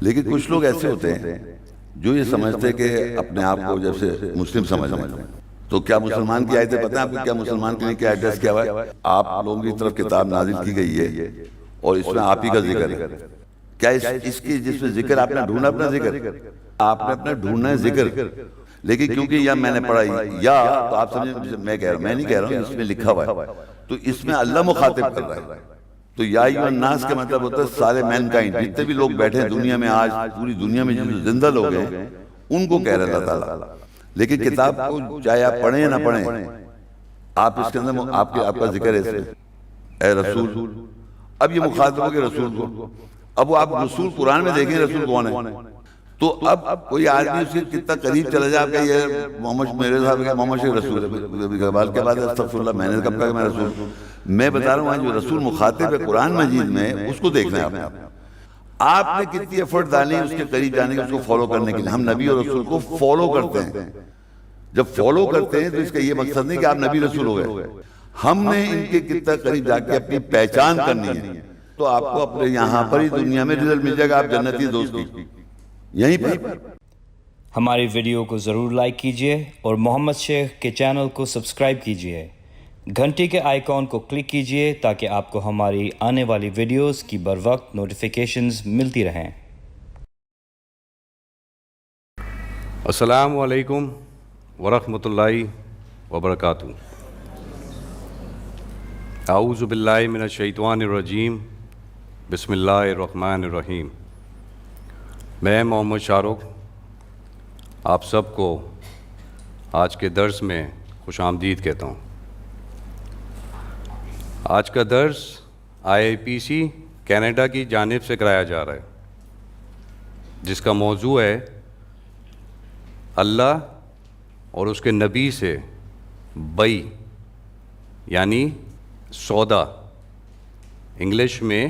لیکن کچھ لوگ ایسے ہوتے ہیں جو یہ سمجھتے ہیں کہ اپنے آپ کو جیسے مسلم سمجھ لیں. تو کیا مسلمان کی آیتیں پتہ ہیں آپ کو؟ کیا مسلمان کے لیے کیا ایڈریس کیا ہوا ہے؟ آپ لوگوں کی طرف کتاب نازل کی گئی ہے اور اس میں آپ ہی کا ذکر ہے. کیا اس کی جس میں ذکر آپ نے ڈھونڈا اپنا ذکر؟ آپ نے اپنا ڈھونڈنا ہے ذکر. لیکن کیونکہ یا میں نے پڑھا یا تو آپ سمجھیں میں کہہ رہا ہوں، میں نہیں کہہ رہا ہوں، اس میں لکھا ہوا ہے. تو اس میں اللہ مخاطب کر رہا ہے. تو یا ایھا الناس کا مطلب ہوتا ہے سارے مین کائنڈ، جتنے بھی لوگ بیٹھے ہیں دنیا میں، آج پوری دنیا میں جو زندہ لوگ ہیں ان کو کہہ رہا ہے اللہ تعالیٰ. لیکن کتاب کو چاہے آپ پڑھیں یا نہ پڑھیں، آپ اس کے اندر آپ کا ذکر ہے اس میں، اے رسول. اب یہ مخاطب ہو کہ رسول کو. اب وہ آپ رسول قرآن میں دیکھیں رسول کون ہے. تو اب کوئی آدمی اس کے کتنا قریب چلا جائے، آپ کہ یہ محمد، میرے صاحب کہ محمد شیخ رسول ہے، اقبال کے بعد استغفر اللہ، میں نے کب کہا کہ میں رسول. میں بتا رہا ہوں جو رسول مخاطب ہے قرآن مجید میں، اس کو دیکھنا ہے آپ نے کتنی ایفرٹ ڈالی اس کے قریب جانے کے، اس کو فالو کرنے کے لیے. ہم نبی اور رسول کو فالو کرتے ہیں. جب فالو کرتے ہیں تو اس کا یہ مقصد نہیں کہ آپ نبی رسول ہو گئے. ہم نے ان کے کتنا قریب جا کے اپنی پہچان کرنی ہے. تو آپ کو اپنے یہاں پر ہی دنیا میں رزلٹ مل جائے گا، آپ جنتی دوست کی یہیں پر. ہماری ویڈیو کو ضرور لائک کیجیے اور محمد شیخ کے چینل کو سبسکرائب کیجیے. گھنٹی کے آئیکن کو کلک کیجیے تاکہ آپ کو ہماری آنے والی ویڈیوز کی بروقت نوٹیفیکیشنز ملتی رہیں. السلام علیکم ورحمۃ اللہ وبرکاتہ. اعوذ باللہ من الشیطان الرجیم، بسم اللہ الرحمن الرحیم. میں محمد شاہ رخ آپ سب کو آج کے درس میں خوش آمدید کہتا ہوں. آج کا درس IIPC کینیڈا کی جانب سے کرایا جا رہا ہے، جس کا موضوع ہے اللہ اور اس کے نبی سے بئی، یعنی سودا، انگلش میں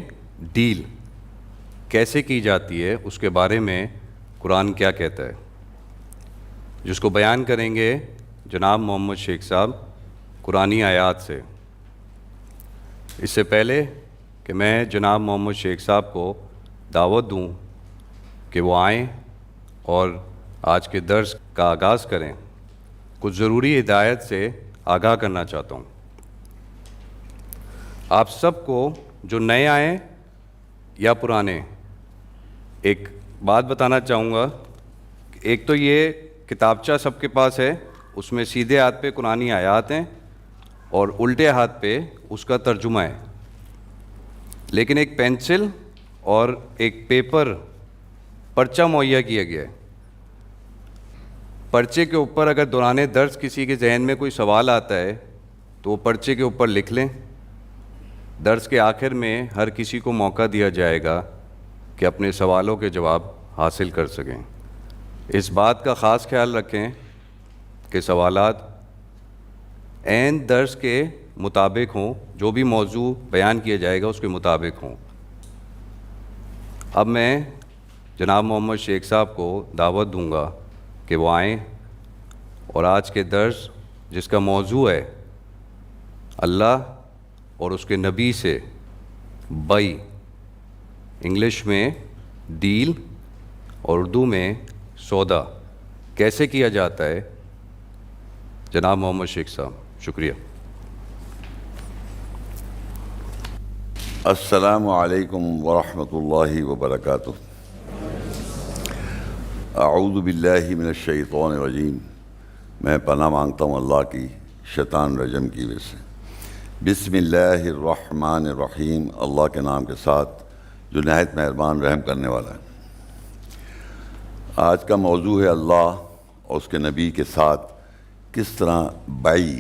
ڈیل کیسے کی جاتی ہے، اس کے بارے میں قرآن کیا کہتا ہے، جس کو بیان کریں گے جناب محمد شیخ صاحب قرآنی آیات سے. اس سے پہلے کہ میں جناب محمد شیخ صاحب کو دعوت دوں کہ وہ آئیں اور آج کے درس کا آغاز کریں، کچھ ضروری ہدایت سے آگاہ کرنا چاہتا ہوں. آپ سب کو جو نئے آئیں یا پرانے، ایک بات بتانا چاہوں گا. ایک تو یہ کتابچہ سب کے پاس ہے، اس میں سیدھے ہاتھ پہ قرآنی آیات ہیں اور الٹے ہاتھ پہ اس کا ترجمہ ہے. لیکن ایک پینسل اور ایک پیپر پرچہ مہیا کیا گیا ہے. پرچے کے اوپر اگر دوران درس کسی کے ذہن میں کوئی سوال آتا ہے تو وہ پرچے کے اوپر لکھ لیں. درس کے آخر میں ہر کسی کو موقع دیا جائے گا کہ اپنے سوالوں کے جواب حاصل کر سکیں. اس بات کا خاص خیال رکھیں کہ سوالات عین درس کے مطابق ہوں، جو بھی موضوع بیان کیا جائے گا اس کے مطابق ہوں. اب میں جناب محمد شیخ صاحب کو دعوت دوں گا کہ وہ آئیں اور آج کے درس جس کا موضوع ہے اللہ اور اس کے نبی سے بئی، انگلش میں ڈیل اور اردو میں سودا، کیسے کیا جاتا ہے، جناب محمد شیخ صاحب. شکریہ. السلام علیکم ورحمۃ اللہ وبرکاتہ. اعوذ باللہ من الشیطان الرجیم. میں پناہ مانگتا ہوں اللہ کی شیطان رجم کی وجہ سے. بسم اللہ الرحمن الرحیم. اللہ کے نام کے ساتھ جو نہایت مہربان رحم کرنے والا ہے. آج کا موضوع ہے اللہ اور اس کے نبی کے ساتھ کس طرح بائی،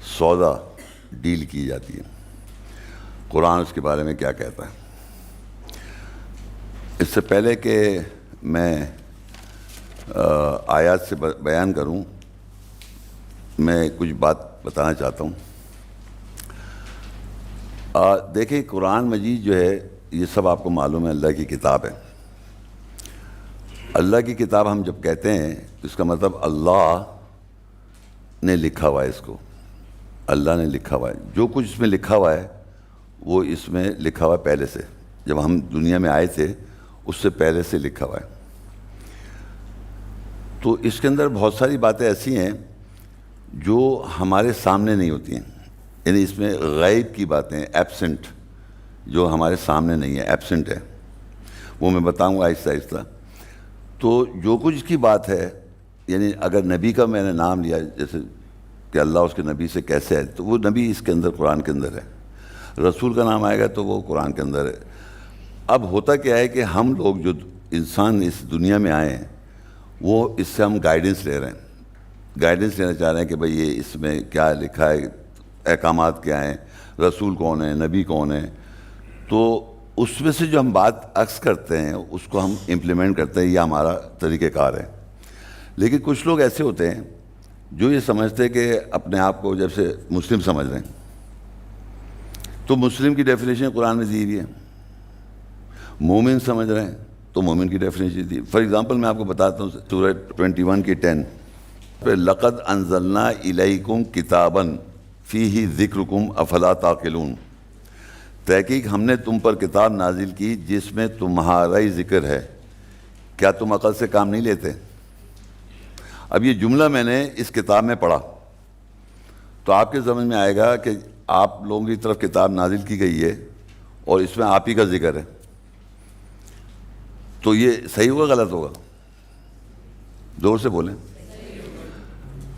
سودا، ڈیل کی جاتی ہے. قرآن اس کے بارے میں کیا کہتا ہے. اس سے پہلے کہ میں آیات سے بیان کروں، میں کچھ بات بتانا چاہتا ہوں. دیکھیں قرآن مجید جو ہے یہ سب آپ کو معلوم ہے اللہ کی کتاب ہے. اللہ کی کتاب ہم جب کہتے ہیں اس کا مطلب اللہ نے لکھا ہوا ہے. اس کو اللہ نے لکھا ہوا ہے. جو کچھ اس میں لکھا ہوا ہے وہ اس میں لکھا ہوا ہے پہلے سے. جب ہم دنیا میں آئے تھے اس سے پہلے سے لکھا ہوا ہے. تو اس کے اندر بہت ساری باتیں ایسی ہیں جو ہمارے سامنے نہیں ہوتی ہیں، یعنی اس میں غیب کی باتیں، ایبسنٹ، جو ہمارے سامنے نہیں ہے، ایبسنٹ ہے. وہ میں بتاؤں گا آہستہ آہستہ. تو جو کچھ اس کی بات ہے، یعنی اگر نبی کا میں نے نام لیا، جیسے کہ اللہ اس کے نبی سے کیسے ہے، تو وہ نبی اس کے اندر قرآن کے اندر ہے. رسول کا نام آئے گا تو وہ قرآن کے اندر ہے. اب ہوتا کیا ہے کہ ہم لوگ جو انسان اس دنیا میں آئے ہیں، وہ اس سے ہم گائیڈنس لے رہے ہیں، گائیڈنس لینا چاہ رہے ہیں کہ بھئی یہ اس میں کیا لکھا ہے، احکامات کیا ہیں، رسول کون ہے، نبی کون ہے. تو اس میں سے جو ہم بات عکس کرتے ہیں اس کو ہم امپلیمنٹ کرتے ہیں، یہ ہمارا طریقہ کار ہے. لیکن کچھ لوگ ایسے ہوتے ہیں جو یہ سمجھتے ہیں کہ اپنے آپ کو جیسے مسلم سمجھ رہے ہیں. تو مسلم کی ڈیفینیشن قرآن میں دی ہوئی ہے. مومن سمجھ رہے ہیں تو مومن کی ڈیفینیشن دی. فار ایگزامپل میں آپ کو بتاتا ہوں سورہ 21 کی 10 پہ، لقد انزلنا الیکم کتابا فیہ ذکرکم افلا تعقلون. تحقیق ہم نے تم پر کتاب نازل کی جس میں تمہارا ہی ذکر ہے، کیا تم عقل سے کام نہیں لیتے؟ اب یہ جملہ میں نے اس کتاب میں پڑھا تو آپ کے سمجھ میں آئے گا کہ آپ لوگوں کی طرف کتاب نازل کی گئی ہے اور اس میں آپ ہی کا ذکر ہے. تو یہ صحیح ہوگا غلط ہوگا؟ زور سے بولیں.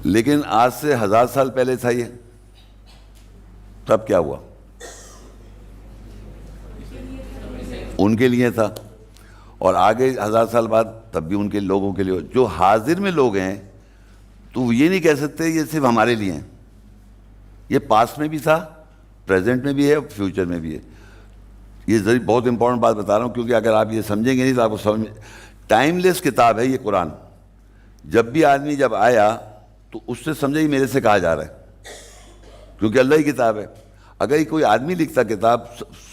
لیکن آج سے 1000 سال پہلے تھا یہ، تب کیا ہوا؟ ان کے لیے تھا، اور آگے 1000 سال بعد تب بھی ان کے لوگوں کے لیے. جو حاضر میں لوگ ہیں تو وہ یہ نہیں کہہ سکتے یہ صرف ہمارے لیے ہیں. یہ پاسٹ میں بھی تھا، پریزنٹ میں بھی ہے، فیوچر میں بھی ہے. یہ ضرور بہت امپورٹنٹ بات بتا رہا ہوں، کیونکہ اگر آپ یہ سمجھیں گے نہیں تو آپ کو سمجھ میں، ٹائم لیس کتاب ہے یہ قرآن. جب بھی آدمی جب آیا تو اس سے سمجھے ہی میرے سے کہا جا رہا ہے، کیونکہ اللہ ہی کتاب ہے. اگر یہ کوئی آدمی لکھتا کتاب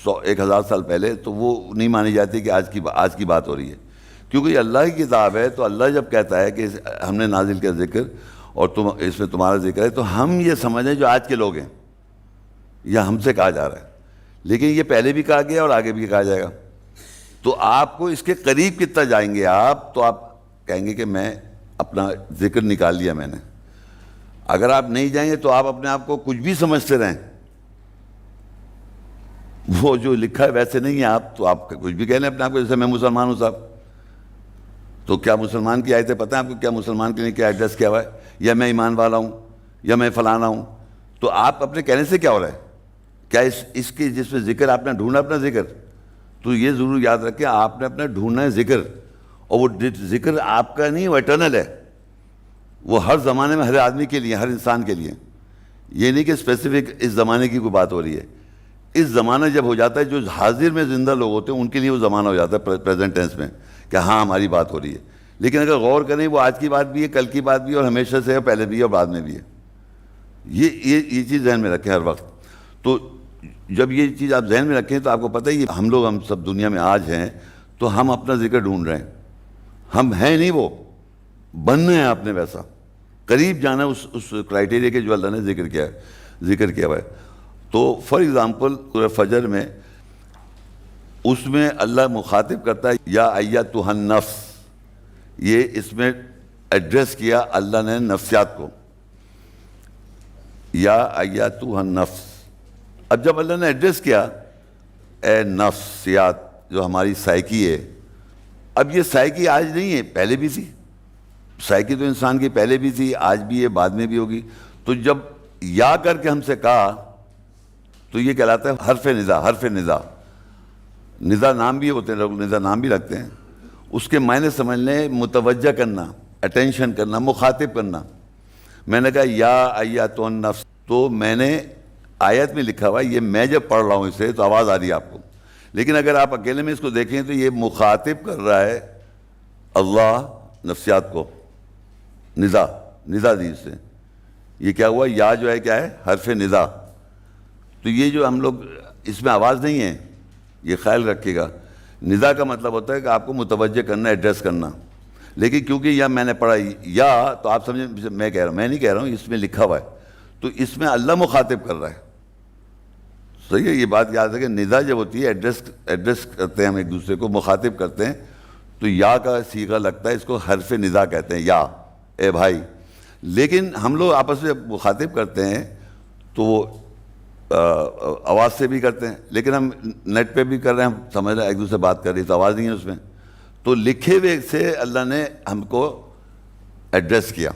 1000 سال پہلے تو وہ نہیں مانی جاتی کہ آج کی بات ہو رہی ہے، کیونکہ یہ اللہ کی کتاب ہے. تو اللہ جب کہتا ہے کہ ہم نے نازل کیا ذکر اور تم اس میں تمہارا ذکر ہے، تو ہم یہ سمجھیں جو آج کے لوگ ہیں، یا ہم سے کہا جا رہا ہے. لیکن یہ پہلے بھی کہا گیا اور آگے بھی کہا جائے گا. تو آپ کو اس کے قریب کتنا جائیں گے آپ، تو آپ کہیں گے کہ میں اپنا ذکر نکال لیا میں نے. اگر آپ نہیں جائیں گے تو آپ اپنے آپ کو کچھ بھی سمجھتے رہیں، وہ جو لکھا ہے ویسے نہیں ہے آپ، تو آپ کچھ بھی کہہ لیں اپنے آپ کو. جیسے میں مسلمان ہوں صاحب، تو کیا مسلمان کی آیتیں پتہ ہیں آپ کو؟ کیا مسلمان کے لیے کیا ایڈریس کیا ہوا ہے؟ یا میں ایمان والا ہوں، یا میں فلانا ہوں. تو آپ اپنے کہنے سے کیا ہو رہا ہے؟ کیا اس کی جس میں ذکر آپ نے ڈھونڈا اپنا ذکر، تو یہ ضرور یاد رکھیں آپ نے اپنا ڈھونڈنا ہے ذکر. اور وہ ذکر آپ کا نہیں، وہ ایٹرنل ہے. وہ ہر زمانے میں ہر آدمی کے لیے، ہر انسان کے لیے. یہ نہیں کہ اسپیسیفک اس زمانے کی کوئی بات ہو رہی ہے. اس زمانہ جب ہو جاتا ہے، جو حاضر میں زندہ لوگ ہوتے ہیں ان کے لیے وہ زمانہ ہو جاتا ہے پریزنٹ ٹینس میں، کہ ہاں ہماری بات ہو رہی ہے. لیکن اگر غور کریں، وہ آج کی بات بھی ہے، کل کی بات بھی ہے، اور ہمیشہ سے ہے، پہلے بھی ہے اور بعد میں بھی ہے. یہ چیز ذہن میں رکھیں ہر وقت. تو جب یہ چیز آپ ذہن میں رکھیں تو آپ کو پتہ ہی ہم سب دنیا میں آج ہیں تو ہم اپنا ذکر ڈھونڈ رہے ہیں. ہم ہیں نہیں، وہ بننا ہے آپ نے ویسا، قریب جانا ہے اس کرائٹیریا کے جو اللہ نے ذکر کیا ہوا ہے. تو فار ایگزامپل سورہ فجر میں، اس میں اللہ مخاطب کرتا ہے یا ایتھا النفس. یہ اس میں ایڈریس کیا اللہ نے نفسیات کو، یا ایتھا النفس. اب جب اللہ نے ایڈریس کیا اے نفسیات، جو ہماری سائیکی ہے. اب یہ سائیکی آج نہیں ہے، پہلے بھی تھی. سائیکی تو انسان کی پہلے بھی تھی، آج بھی ہے، بعد میں بھی ہوگی. تو جب یا کر کے ہم سے کہا تو یہ کہلاتا ہے حرف ندا. حرف ندا، ندا نام بھی ہوتے ہیں، لوگ ندا نام بھی رکھتے ہیں. اس کے معنی سمجھ لیں متوجہ کرنا، اٹینشن کرنا، مخاطب کرنا. میں نے کہا یا ایتھا النفس، تو میں نے آیت میں لکھا ہوا ہے، یہ میں جب پڑھ رہا ہوں اسے تو آواز آ رہی ہے آپ کو. لیکن اگر آپ اکیلے میں اس کو دیکھیں تو یہ مخاطب کر رہا ہے اللہ نفسیات کو. ندا دی اس سے. یہ کیا ہوا؟ یا جو ہے کیا ہے؟ حرف ندا. تو یہ جو ہم لوگ، اس میں آواز نہیں ہے، یہ خیال رکھیے گا. ندا کا مطلب ہوتا ہے کہ آپ کو متوجہ کرنا، ایڈریس کرنا. لیکن کیونکہ یا میں نے پڑھا یا، تو آپ سمجھیں میں کہہ رہا ہوں، میں نہیں کہہ رہا ہوں، اس میں لکھا ہوا ہے. تو اس میں اللہ مخاطب کر رہا ہے. صحیح ہے. یہ بات یاد ہے کہ ندا جب ہوتی ہے ایڈریس کرتے ہیں ہم ایک دوسرے کو, مخاطب کرتے ہیں, تو یا کا صیغہ لگتا ہے, اس کو حرف ندا کہتے ہیں, یا اے بھائی. لیکن ہم لوگ آپس میں مخاطب کرتے ہیں تو وہ آواز سے بھی کرتے ہیں, لیکن ہم نیٹ پہ بھی کر رہے ہیں, ہم سمجھ رہے ہیں ایک دوسرے سے بات کر رہی, تو آواز نہیں ہے اس میں. تو لکھے ہوئے سے اللہ نے ہم کو ایڈریس کیا.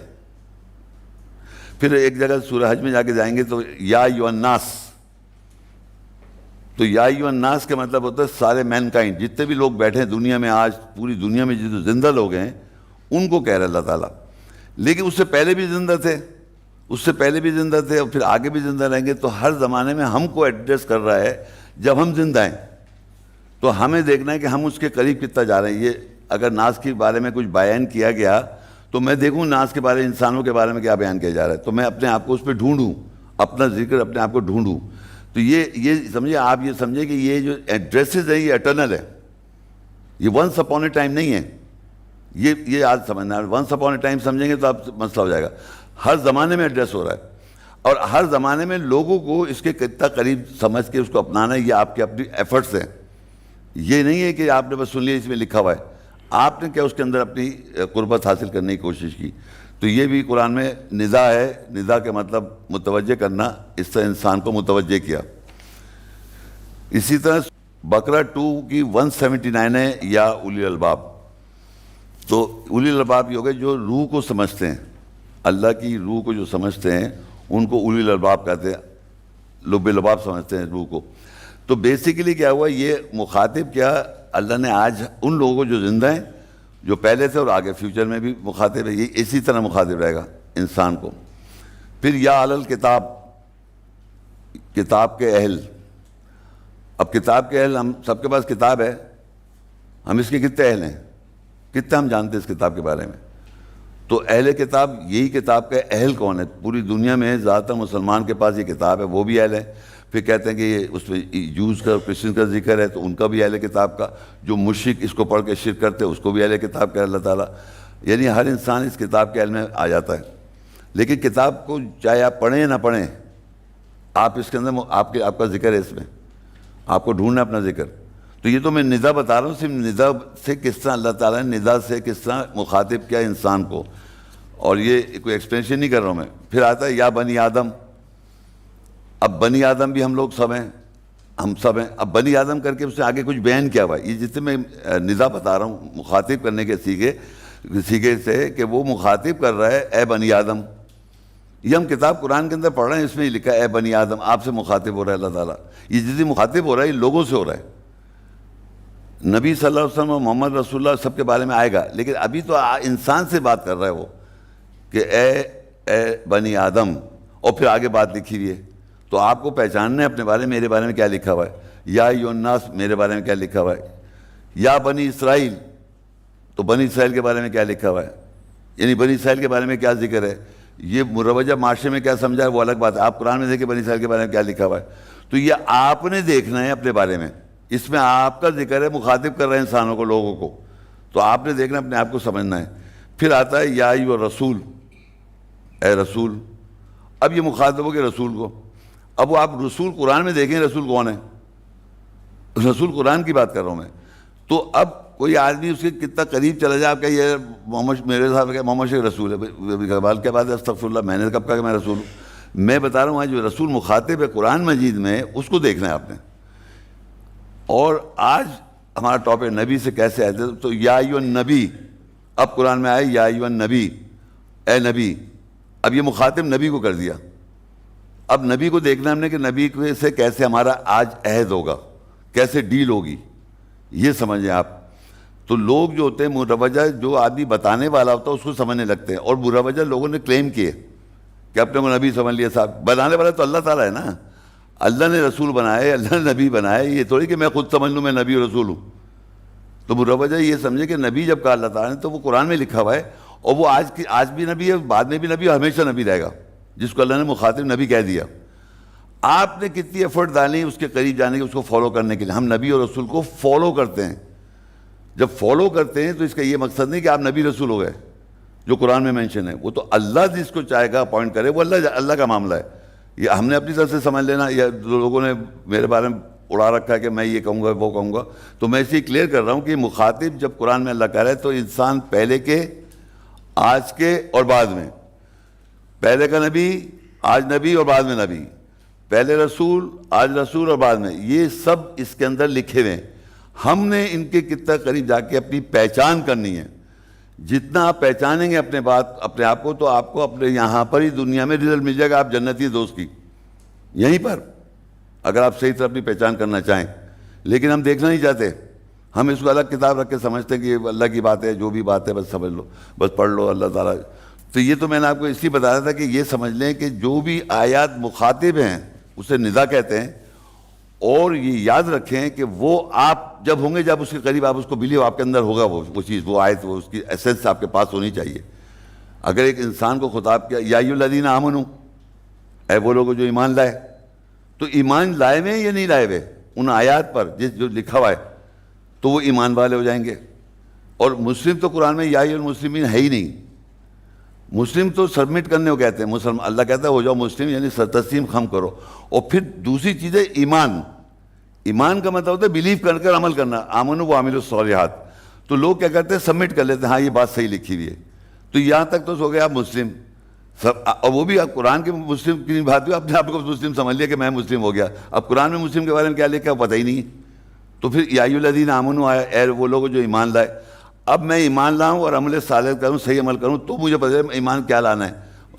پھر ایک جگہ سورہ حج میں جا کے جائیں گے تو یا ایھا الناس, تو یا ایھا الناس کا مطلب ہوتا ہے سارے مین کائنڈ, جتنے بھی لوگ بیٹھے ہیں دنیا میں, آج پوری دنیا میں جو زندہ لوگ ہیں ان کو کہہ رہا ہے اللہ تعالیٰ. لیکن اس سے پہلے بھی زندہ تھے, اور پھر آگے بھی زندہ رہیں گے. تو ہر زمانے میں ہم کو ایڈریس کر رہا ہے. جب ہم زندہ ہیں تو ہمیں دیکھنا ہے کہ ہم اس کے قریب کتنا جا رہے ہیں. یہ اگر ناس کے بارے میں کچھ بیان کیا گیا تو میں دیکھوں ناس کے بارے, انسانوں کے بارے میں کیا بیان کیا جا رہا ہے, تو میں اپنے آپ کو اس پہ ڈھونڈوں, اپنا ذکر اپنے آپ کو ڈھونڈوں. تو یہ سمجھے, آپ یہ سمجھے کہ یہ جو ایڈریسز ہیں یہ اٹرنل ہے, یہ ونس اپون اے ٹائم نہیں ہے. یہ آج سمجھنا ہے. ونس اپون اے ٹائم سمجھیں گے تو آپ مسئلہ ہو جائے گا. ہر زمانے میں ایڈریس ہو رہا ہے, اور ہر زمانے میں لوگوں کو اس کے کتنا قریب سمجھ کے اس کو اپنانا ہے, یہ آپ کے اپنی ایفرٹس ہیں. یہ نہیں ہے کہ آپ نے بس سن لیا اس میں لکھا ہوا ہے, آپ نے کیا اس کے اندر اپنی قربت حاصل کرنے کی کوشش کی. تو یہ بھی قرآن میں ندا ہے. ندا کے مطلب متوجہ کرنا, اس سے انسان کو متوجہ کیا. اسی طرح بقرہ 2 کی 179 ہے یا اولی الالباب. تو اولی الالباب یہ ہو گئے جو روح کو سمجھتے ہیں, اللہ کی روح کو جو سمجھتے ہیں ان کو اولی الالباب کہتے ہیں, لب لباب سمجھتے ہیں روح کو. تو بیسیکلی کیا ہوا, یہ مخاطب کیا اللہ نے آج ان لوگوں کو جو زندہ ہیں, جو پہلے تھے اور آگے فیوچر میں بھی مخاطب ہے, یہ اسی طرح مخاطب رہے گا انسان کو. پھر یا اہل الکتاب, کتاب کے اہل. اب کتاب کے اہل, ہم سب کے پاس کتاب ہے, ہم اس کے کتنے اہل ہیں, کتنا ہم جانتے ہیں اس کتاب کے بارے میں. تو اہل کتاب, یہی کتاب کا اہل کون ہے؟ پوری دنیا میں زیادہ تر مسلمان کے پاس یہ کتاب ہے, وہ بھی اہل ہے. پھر کہتے ہیں کہ یہ اس میں جوز کا, کرسچن کا ذکر ہے, تو ان کا بھی اہل کتاب کا. جو مشرک اس کو پڑھ کے شرک کرتے ہیں اس کو بھی اہل کتاب کا اللہ تعالیٰ. یعنی ہر انسان اس کتاب کے اہل میں آ جاتا ہے. لیکن کتاب کو چاہے آپ پڑھیں یا نہ پڑھیں, آپ اس کے اندر آپ کا ذکر ہے, اس میں آپ کو ڈھونڈنا اپنا ذکر. تو یہ تو میں ندا بتا رہا ہوں, صرف ندا سے کس طرح اللہ تعالیٰ نے ندا سے کس طرح مخاطب کیا انسان کو, اور یہ کوئی ایکسپلینیشن نہیں کر رہا ہوں میں. پھر آتا ہے یا بنی آدم. اب بنی آدم بھی ہم لوگ سب ہیں, ہم سب ہیں. اب بنی آدم کر کے اس سے آگے کچھ بیان کیا ہوا ہے. یہ جتنے میں ندا بتا رہا ہوں مخاطب کرنے کے سیگے سے, کہ وہ مخاطب کر رہا ہے اے بنی آدم. یہ ہم کتاب قرآن کے اندر پڑھ رہے ہیں, اس میں یہ لکھا ہے اے بنی آدم, آپ سے مخاطب ہو رہا ہے اللہ تعالیٰ. یہ جتنی مخاطب ہو رہا ہے یہ لوگوں سے ہو رہا ہے. نبی صلی اللہ علیہ وسلم اور محمد رسول اللہ سب کے بارے میں آئے گا, لیکن ابھی تو انسان سے بات کر رہا ہے وہ, کہ اے بنی آدم, اور پھر آگے بات لکھی ہوئی ہے. تو آپ کو پہچاننا ہے اپنے بارے میں, میرے بارے میں کیا لکھا ہوا ہے. یا ایھا الناس, میرے بارے میں کیا لکھا ہوا ہے. یا بنی اسرائیل, تو بنی اسرائیل کے بارے میں کیا لکھا ہوا ہے, یعنی بنی اسرائیل کے بارے میں کیا ذکر ہے. یہ مروجہ معاشرے میں کیا سمجھا ہے وہ الگ بات ہے. آپ قرآن میں دیکھیں بنی اسرائیل کے بارے میں کیا لکھا ہوا ہے. تو یہ آپ نے دیکھنا ہے اپنے بارے میں, اس میں آپ کا ذکر ہے, مخاطب کر رہے ہیں انسانوں کو, لوگوں کو. تو آپ نے دیکھنا, اپنے آپ کو سمجھنا ہے. پھر آتا ہے یا ایھا الرسول, اے رسول. اب یہ مخاطب ہو گیا رسول کو. اب وہ آپ رسول قرآن میں دیکھیں رسول کون ہے, رسول قرآن کی بات کر رہا ہوں میں. تو اب کوئی آدمی اس کے کتنا قریب چلا جائے, آپ کہ یہ محمد, میرے صاحب کہ محمد شیخ رسول ہے, اقبال کے بعد استغفر اللہ, میں نے کب کہا کہ میں رسول ہوں. میں بتا رہا ہوں جو رسول مخاطب ہے قرآن مجید میں, اس کو دیکھنا ہے آپ نے. اور آج ہمارا ٹاپک نبی سے کیسے آئے تھے, تو یا ایھا النبی. اب قرآن میں آئے یا ایھا النبی, اے نبی. اب یہ مخاطب نبی کو کر دیا. اب نبی کو دیکھنا ہم نے کہ نبی سے کیسے ہمارا آج عہد ہوگا, کیسے ڈیل ہوگی, یہ سمجھیں آپ. تو لوگ جو ہوتے ہیں مروجہ, جو آدمی بتانے والا ہوتا ہے اس کو سمجھنے لگتے ہیں, اور مروجہ لوگوں نے کلیم کیے کہ اپنے کو نبی سمجھ لیا. صاحب بنانے والا تو اللہ تعالیٰ ہے نا, اللہ نے رسول بنائے, اللہ نے نبی بنائے. یہ تھوڑی کہ میں خود سمجھ لوں میں نبی اور رسول ہوں. تو مروجہ یہ سمجھے کہ نبی جب کہا اللہ تعالیٰ نے تو وہ قرآن میں لکھا ہوا ہے, اور وہ آج بھی نبی ہے, بعد میں بھی نبی ہے, ہمیشہ نبی رہے گا, جس کو اللہ نے مخاطب نبی کہہ دیا. آپ نے کتنی ایفرٹ ڈالی اس کے قریب جانے کی, اس کو فالو کرنے کے لیے. ہم نبی اور رسول کو فالو کرتے ہیں. جب فالو کرتے ہیں تو اس کا یہ مقصد نہیں کہ آپ نبی رسول ہو گئے, جو قرآن میں مینشن ہے. وہ تو اللہ جس کو چاہے گا اپوائنٹ کرے, وہ اللہ کا معاملہ ہے. یہ ہم نے اپنی طرف سے سمجھ لینا، یا لوگوں نے میرے بارے میں اڑا رکھا ہے کہ میں یہ کہوں گا وہ کہوں گا. تو میں اسے کلیئر کر رہا ہوں کہ مخاطب جب قرآن میں اللہ کہہ رہا ہے تو انسان پہلے کے، آج کے اور بعد میں، پہلے کا نبی، آج نبی اور بعد میں نبی، پہلے رسول، آج رسول اور بعد میں، یہ سب اس کے اندر لکھے ہوئے ہیں. ہم نے ان کے کتنا قریب جا کے اپنی پہچان کرنی ہے. جتنا آپ پہچانیں گے اپنے آپ کو، تو آپ کو اپنے یہاں پر ہی دنیا میں رزلٹ مل جائے گا آپ جنتی دوست کی، یہیں پر، اگر آپ صحیح طرح اپنی پہچان کرنا چاہیں. لیکن ہم دیکھنا نہیں چاہتے، ہم اس کو الگ کتاب رکھ کے سمجھتے ہیں کہ یہ اللہ کی بات ہے، جو بھی بات ہے بس سمجھ لو، بس پڑھ لو اللہ تعالیٰ. تو یہ تو میں نے آپ کو اس لیے بتایا تھا کہ یہ سمجھ لیں کہ جو بھی آیات مخاطب ہیں اسے ندا کہتے ہیں. اور یہ یاد رکھیں کہ وہ آپ جب ہوں گے، جب اس کے قریب آپ اس کو بلیو، آپ کے اندر ہوگا وہ چیز، وہ آیت، وہ اس کی ایسنس آپ کے پاس ہونی چاہیے. اگر ایک انسان کو خطاب کیا یا ایھا الذین آمنوا، اے وہ لوگ جو ایمان لائے، تو ایمان لائے ہوئے یا نہیں لائے ہوئے ان آیات پر جو لکھا ہوا ہے، تو وہ ایمان والے ہو جائیں گے. اور مسلم تو قرآن میں یا ایھا المسلمین ہے ہی نہیں. مسلم تو سبمٹ کرنے کو کہتے ہیں، مسلم اللہ کہتا ہے ہو جاؤ مسلم، یعنی تسلیم خم کرو. اور پھر دوسری چیز ہے ایمان. ایمان کا مطلب ہوتا ہے بلیو کر کر عمل کرنا، آمنوا وعملوا الصالحات. تو لوگ کیا کرتے ہیں، سبمٹ کر لیتے ہیں، ہاں یہ بات صحیح لکھی ہوئی ہے. تو یہاں تک تو ہو گیا آپ مسلم، اور وہ بھی آپ قرآن کے مسلم کی بات ہوئی، اپنے آپ کو مسلم سمجھ لیا کہ میں مسلم ہو گیا. اب قرآن میں مسلم کے بارے میں کیا لکھا پتہ ہی نہیں ہے. تو پھر یا ایھا الذین آمنوا آیا، اے وہ لوگ جو ایمان لائے. اب میں ایمان لاؤں اور عمل صالح کروں، صحیح عمل کروں، تو مجھے پتہ ہے ایمان کیا لانا ہے.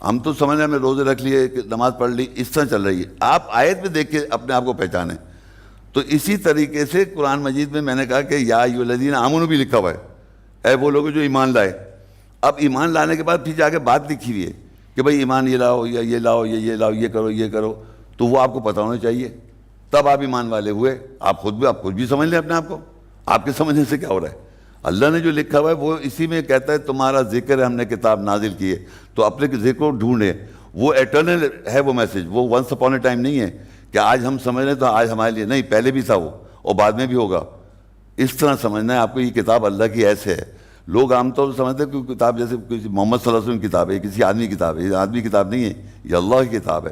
ہم تو سمجھ رہے ہیں، ہم نے روزے رکھ لیے، نماز پڑھ لی، اس طرح چل رہی ہے. آپ آیت میں دیکھ کے اپنے آپ کو پہچانیں. تو اسی طریقے سے قرآن مجید میں نے کہا کہ یا ایھا الذین آمنوا بھی لکھا ہوا ہے، اے وہ لوگ جو ایمان لائے. اب ایمان لانے کے بعد پھر جا کے بات لکھی ہوئی ہے کہ بھائی ایمان یہ لاؤ، یا یہ لاؤ، یہ لاؤ، یہ کرو، یہ کرو. تو وہ آپ کو پتہ ہونا چاہیے، تب آپ ایمان والے ہوئے. آپ خود بھی سمجھ لیں اپنے آپ کو، آپ کے سمجھنے سے کیا ہو رہا ہے. اللہ نے جو لکھا ہوا ہے وہ اسی میں کہتا ہے تمہارا ذکر ہے، ہم نے کتاب نازل کی ہے. تو اپنے ذکر کو ڈھونڈیں، وہ ایٹرنل ہے وہ میسج، وہ ونس اپون اے ٹائم نہیں ہے کہ آج ہم سمجھ رہے ہیں تو آج ہمارے لیے نہیں، پہلے بھی تھا وہ اور بعد میں بھی ہوگا. اس طرح سمجھنا ہے آپ کو. یہ کتاب اللہ کی ایسے ہے. لوگ عام طور سے سمجھتے ہیں کہ کتاب جیسے کسی محمد صلی اللہ علیہ وسلم کی کتاب ہے، کسی آدمی کی کتاب ہے. یہ آدمی کی کتاب نہیں ہے، یہ اللہ کی کتاب ہے.